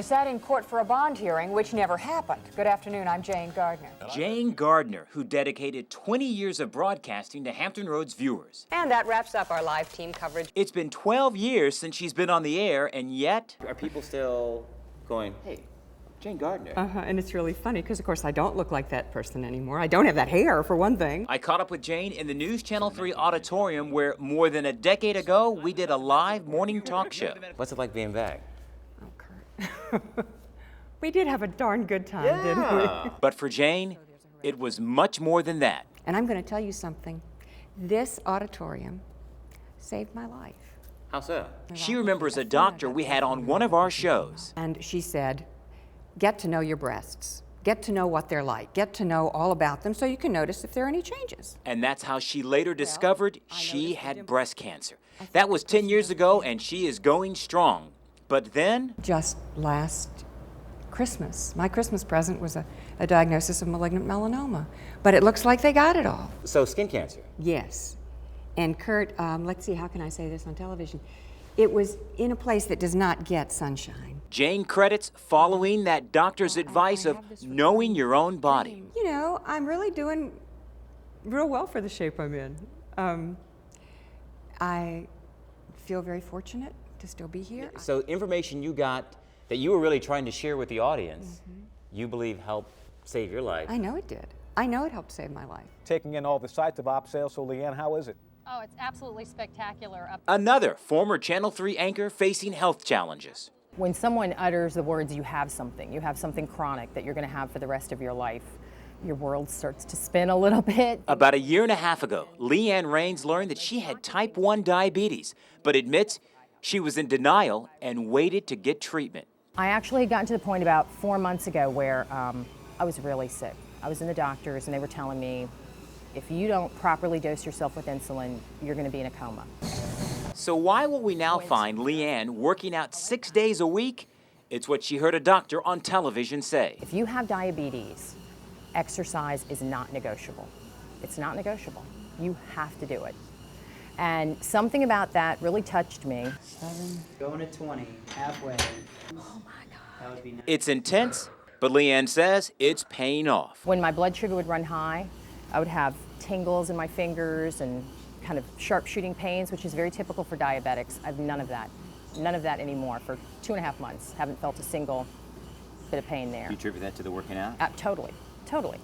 They sat in court for a bond hearing, which never happened. Good afternoon, I'm Jane Gardner. Jane Gardner, who dedicated 20 years of broadcasting to Hampton Roads viewers. And that wraps up our live team coverage. It's been 12 years since she's been on the air, and yet... Are people still going, hey, Jane Gardner? And it's really funny because, of course, I don't look like that person anymore. I don't have that hair, for one thing. I caught up with Jane in the News Channel 3 auditorium where more than a decade ago, we did a live morning talk show. What's it like being back? Oh, Kurt. We did have a darn good time, didn't we? But for Jane, it was much more than that. And I'm going to tell you something. This auditorium saved my life. How so? She remembers a doctor we had on one of our shows. And she said, get to know your breasts. Get to know what they're like. Get to know all about them so you can notice if there are any changes. And that's how she later discovered she had breast cancer. That was 10 years ago, and she is going strong. But then... Just last Christmas, my Christmas present was a diagnosis of malignant melanoma. But it looks like they got it all. So skin cancer? Yes. And Kurt, let's see, how can I say this on television? It was in a place that does not get sunshine. Jane credits following that doctor's advice of knowing your own body. You know, I'm really doing real well for the shape I'm in. I feel very fortunate to still be here. So information you got that you were really trying to share with the audience, you believe helped save your life. I know it did. I know it helped save my life. Taking in all the sights of op sales. So LeAnne, how is it? Oh, it's absolutely spectacular. Another former Channel 3 anchor facing health challenges. When someone utters the words, you have something chronic that you're going to have for the rest of your life, your world starts to spin a little bit. About a year and a half ago, LeAnne Rains learned that she had type 1 diabetes, but admits she was in denial and waited to get treatment. I actually had gotten to the point about 4 months ago where I was really sick. I was in the doctors and they were telling me, if you don't properly dose yourself with insulin, you're going to be in a coma. So why will we now find LeAnne working out 6 days a week? It's what she heard a doctor on television say. If you have diabetes, exercise is not negotiable. It's not negotiable. You have to do it. And something about that really touched me. 7, going to 20, halfway. Oh my God. That would be nice. It's intense, but LeAnne says it's paying off. When my blood sugar would run high, I would have tingles in my fingers and kind of sharp shooting pains, which is very typical for diabetics. I have none of that. None of that anymore for 2.5 months. Haven't felt a single bit of pain there. You attribute that to the working out? Totally, totally.